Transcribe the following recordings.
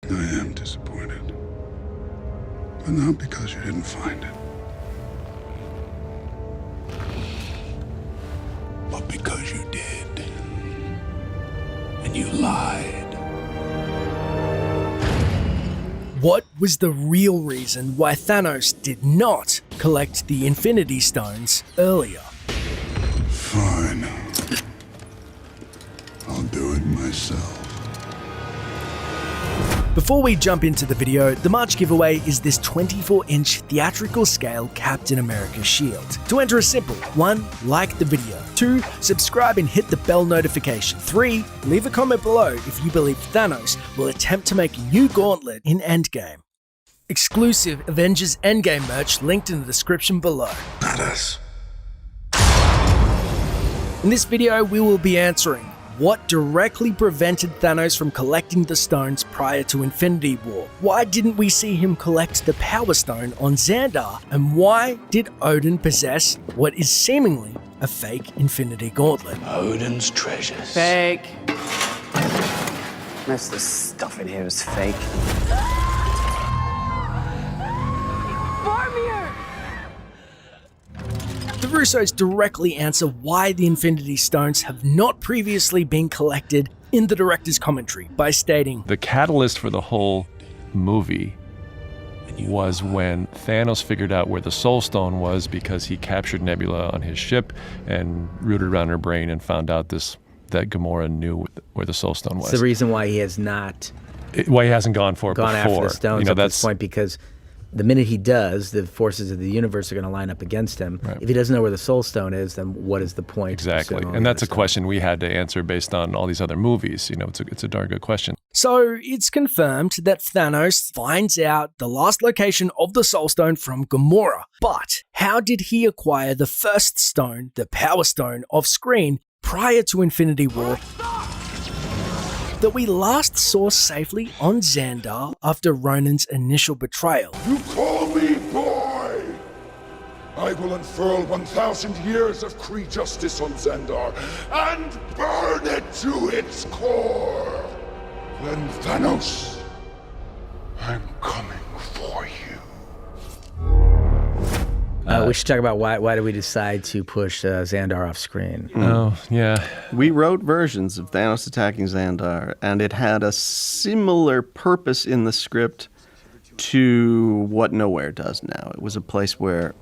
I am disappointed. But not because you didn't find it. But because you did. And you lied. What was the real reason why Thanos did not collect the Infinity Stones earlier? Fine. I'll do it myself. Before we jump into the video, the March giveaway is this 24-inch theatrical scale Captain America shield. To enter is simple. 1. Like the video. 2. Subscribe and hit the bell notification. 3. Leave a comment below if you believe Thanos will attempt to make a new gauntlet in Endgame. Exclusive Avengers Endgame merch linked in the description below. Badass. In this video, we will be answering what directly prevented Thanos from collecting the stones prior to Infinity War? Why didn't we see him collect the Power Stone on Xandar? And why did Odin possess what is seemingly a fake Infinity Gauntlet? Odin's treasures. Fake. Most of the stuff in here is fake. The Russos directly answer why the Infinity Stones have not previously been collected in the director's commentary by stating, the catalyst for the whole movie was when Thanos figured out where the Soul Stone was because he captured Nebula on his ship and rooted around her brain and found out that Gamora knew where the Soul Stone was. It's the reason why he has not why he hasn't gone for it gone before. after the stones at this point, because the minute he does, the forces of the universe are going to line up against him. Right. If he doesn't know where the Soul Stone is, then what is the point? Exactly, and that's a question we had to answer based on all these other movies. You know, it's a darn good question. So it's confirmed that Thanos finds out the last location of the Soul Stone from Gamora. But how did he acquire the first stone, the Power Stone, off screen prior to Infinity War that we last saw safely on Xandar after Ronan's initial betrayal? You call me boy! I will unfurl 1,000 years of Kree justice on Xandar and burn it to its core! Then Thanos, I'm coming for you. We should talk about why did we decide to push Xandar off screen? Oh, yeah. We wrote versions of Thanos attacking Xandar, and it had a similar purpose in the script to what Nowhere does now. It was a place where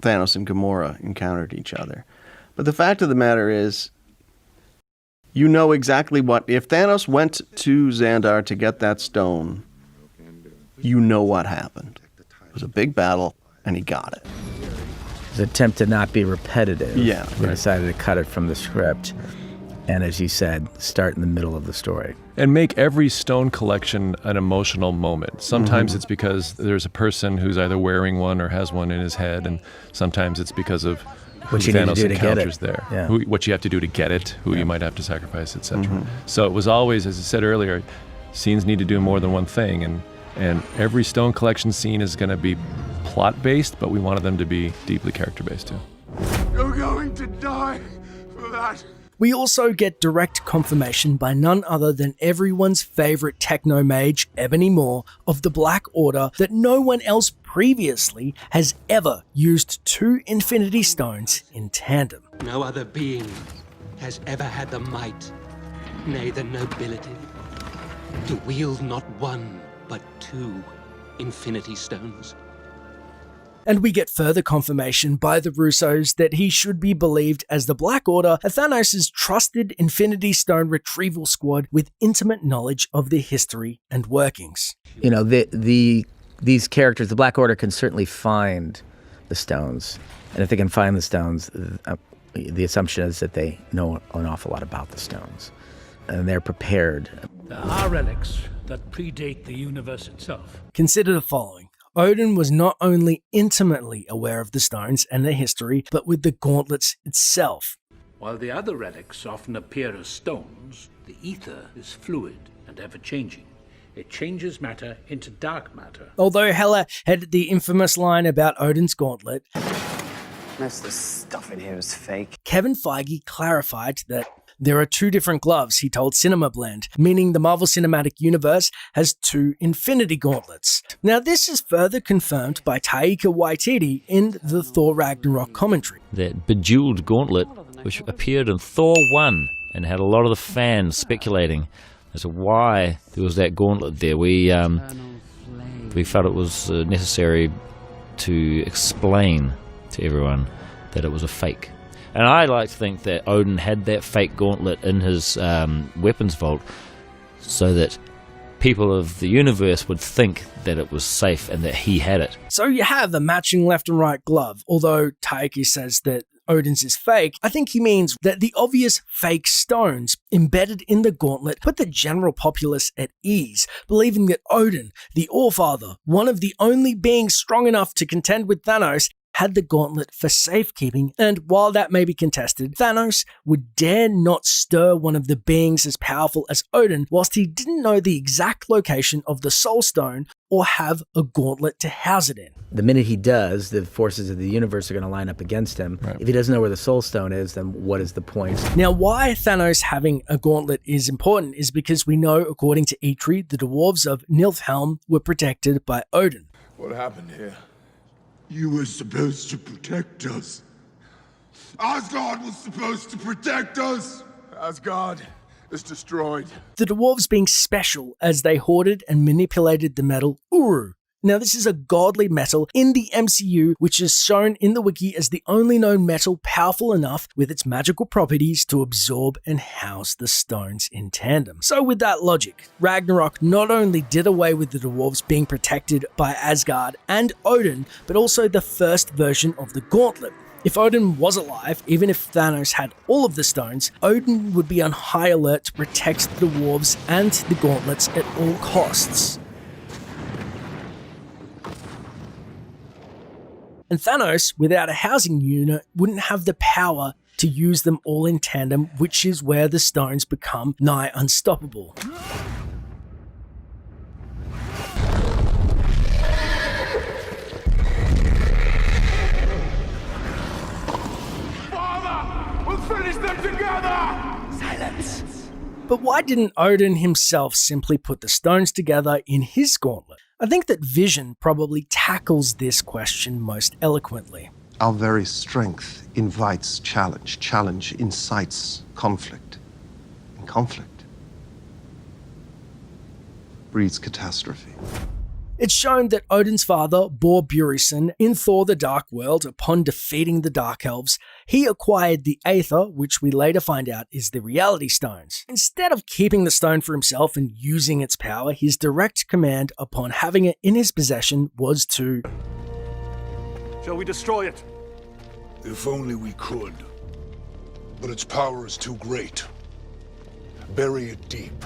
Thanos and Gamora encountered each other. But the fact of the matter is, you know exactly what... If Thanos went to Xandar to get that stone, you know what happened. It was a big battle, and he got it. It's an attempt to not be repetitive. Yeah, We right. decided to cut it from the script. And as you said, start in the middle of the story. And make every stone collection an emotional moment. Sometimes it's because there's a person who's either wearing one or has one in his head, and sometimes it's because of What who you need to Thanos do to get it. encounters there, Yeah. what you have to do to get it, who you might have to sacrifice, etc. So it was always, as I said earlier, scenes need to do more than one thing, and every stone collection scene is going to be plot-based, but we wanted them to be deeply character-based too. You're going to die for that. We also get direct confirmation by none other than everyone's favorite techno mage, Ebony Maw, of the Black Order, that no one else previously has ever used 2 Infinity Stones in tandem. No other being has ever had the might, nay the nobility, to wield not 1, but 2 Infinity Stones. And we get further confirmation by the Russos that he should be believed as the Black Order, Thanos' trusted Infinity Stone retrieval squad with intimate knowledge of their history and workings. You know, these characters, the Black Order, can certainly find the stones. And if they can find the stones, the assumption is that they know an awful lot about the stones. And they're prepared. There are relics that predate the universe itself. Consider the following. Odin was not only intimately aware of the stones and their history, but with the gauntlets itself. While the other relics often appear as stones, the ether is fluid and ever-changing. It changes matter into dark matter. Although Hela had the infamous line about Odin's gauntlet, Most of the stuff in here is fake. Kevin Feige clarified that There are 2 different gloves, he told Cinema Blend, meaning the Marvel Cinematic Universe has 2 Infinity Gauntlets. Now this is further confirmed by Taika Waititi in the Thor Ragnarok commentary. That bejeweled gauntlet, which appeared in Thor 1 and had a lot of the fans speculating as to why there was that gauntlet there. We felt it was necessary to explain to everyone that it was a fake. And I like to think that Odin had that fake gauntlet in his weapons vault so that people of the universe would think that it was safe and that he had it. So you have a matching left and right glove, although Taiki says that Odin's is fake. I think he means that the obvious fake stones embedded in the gauntlet put the general populace at ease, believing that Odin, the Allfather, one of the only beings strong enough to contend with Thanos, had the gauntlet for safekeeping, and while that may be contested, Thanos would dare not stir one of the beings as powerful as Odin whilst he didn't know the exact location of the Soul Stone or have a gauntlet to house it in. The minute he does, the forces of the universe are going to line up against him. Right. If he doesn't know where the Soul Stone is, then what is the point? Now, why Thanos having a gauntlet is important is because we know, according to Eitri, the dwarves of Niflheim were protected by Odin. What happened here? You were supposed to protect us. Asgard was supposed to protect us. Asgard is destroyed. The dwarves being special as they hoarded and manipulated the metal Uru. Now, this is a godly metal in the MCU, which is shown in the wiki as the only known metal powerful enough with its magical properties to absorb and house the stones in tandem. So with that logic, Ragnarok not only did away with the dwarves being protected by Asgard and Odin, but also the first version of the gauntlet. If Odin was alive, even if Thanos had all of the stones, Odin would be on high alert to protect the dwarves and the gauntlets at all costs. And Thanos, without a housing unit, wouldn't have the power to use them all in tandem, which is where the stones become nigh unstoppable. Father, we'll finish them together! Silence. But why didn't Odin himself simply put the stones together in his gauntlet? I think that Vision probably tackles this question most eloquently. Our very strength invites challenge. Challenge incites conflict. And conflict breeds catastrophe. It's shown that Odin's father, Bor Burison, in Thor the Dark World, upon defeating the Dark Elves, he acquired the Aether, which we later find out is the Reality Stones. Instead of keeping the stone for himself and using its power, his direct command upon having it in his possession was to... Shall we destroy it? If only we could. But its power is too great. Bury it deep.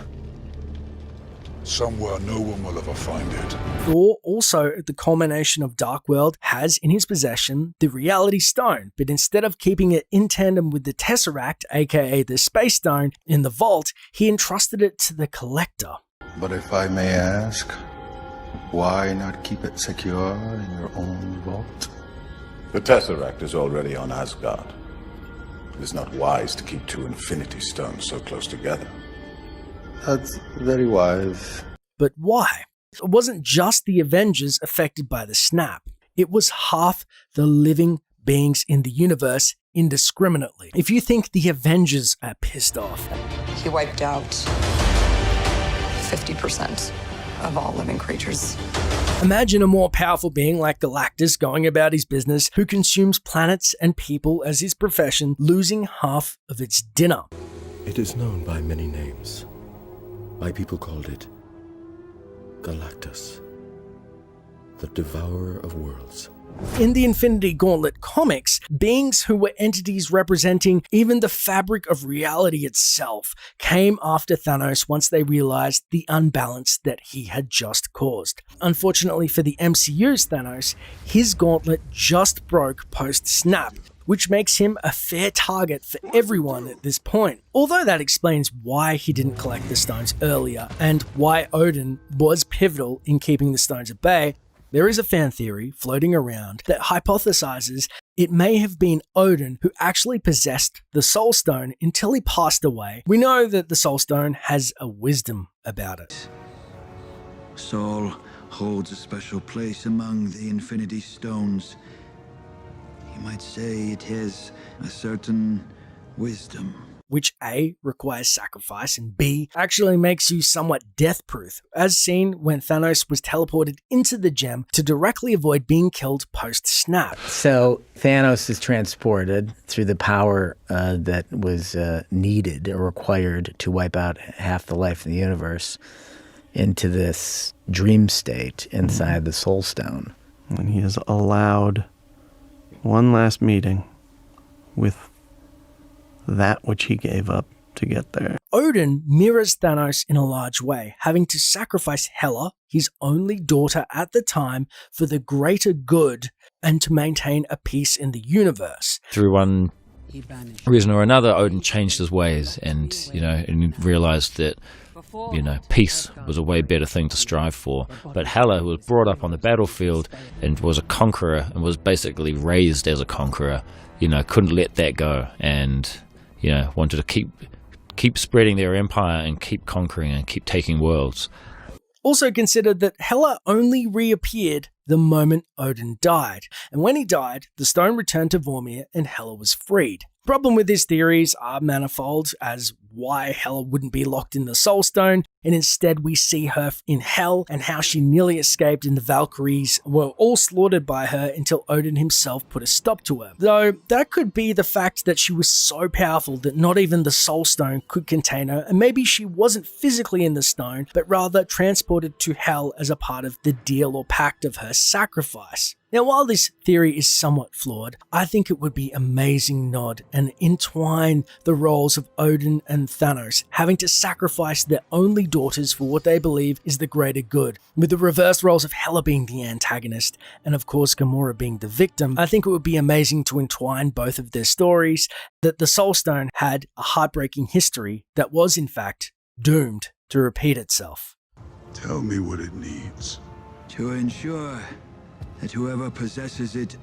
Somewhere no one will ever find it. Thor, also at the culmination of Dark World, has in his possession the Reality Stone, but instead of keeping it in tandem with the Tesseract, aka the Space Stone, in the vault, he entrusted it to the Collector. But if I may ask, why not keep it secure in your own vault? The Tesseract is already on Asgard. It is not wise to keep 2 Infinity Stones so close together. That's very wise. But why? It wasn't just the Avengers affected by the snap. It was half the living beings in the universe indiscriminately. If you think the Avengers are pissed off, he wiped out 50% of all living creatures. Imagine a more powerful being like Galactus going about his business, who consumes planets and people as his profession, losing half of its dinner. It is known by many names. My people called it Galactus, the devourer of worlds. In the Infinity Gauntlet comics, beings who were entities representing even the fabric of reality itself came after Thanos once they realized the unbalance that he had just caused. Unfortunately for the MCU's Thanos, his gauntlet just broke post-snap, which makes him a fair target for everyone at this point. Although that explains why he didn't collect the stones earlier and why Odin was pivotal in keeping the stones at bay, There is a fan theory floating around that hypothesizes it may have been Odin who actually possessed the Soul Stone until he passed away. We know that the Soul Stone has a wisdom about it. Soul holds a special place among the Infinity Stones. You might say it has a certain wisdom. Which A, requires sacrifice, and B, actually makes you somewhat death-proof, as seen when Thanos was teleported into the gem to directly avoid being killed post-snap. So Thanos is transported through the power that was needed or required to wipe out half the life in the universe into this dream state inside the Soul Stone. And he is allowed one last meeting with that which he gave up to get there. Odin mirrors Thanos in a large way, having to sacrifice Hela, his only daughter at the time, for the greater good and to maintain a peace in the universe. Through one reason or another, Odin changed his ways and realized that, peace was a way better thing to strive for. But Hela, who was brought up on the battlefield and was a conqueror and was basically raised as a conqueror, couldn't let that go and, wanted to keep spreading their empire and keep conquering and keep taking worlds. Also consider that Hela only reappeared the moment Odin died, and when he died, the stone returned to Vormir and Hela was freed. Problem with these theories are manifold, as why Hela wouldn't be locked in the Soul Stone, and instead we see her in Hell, and how she nearly escaped and the Valkyries were all slaughtered by her until Odin himself put a stop to her. Though that could be the fact that she was so powerful that not even the Soul Stone could contain her, and maybe she wasn't physically in the stone, but rather transported to Hell as a part of the deal or pact of her sacrifice. Now, while this theory is somewhat flawed, I think it would be amazing nod and entwine the roles of Odin and Thanos, having to sacrifice their only daughters for what they believe is the greater good, with the reverse roles of Hela being the antagonist, and of course Gamora being the victim. I think it would be amazing to entwine both of their stories, that the Soul Stone had a heartbreaking history that was in fact doomed to repeat itself. Tell me what it needs. To ensure that whoever possesses it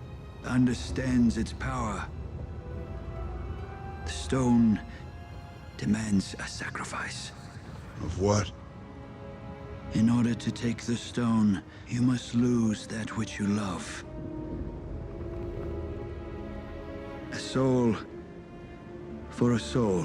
understands its power. The stone demands a sacrifice. Of what? In order to take the stone, you must lose that which you love. A soul for a soul.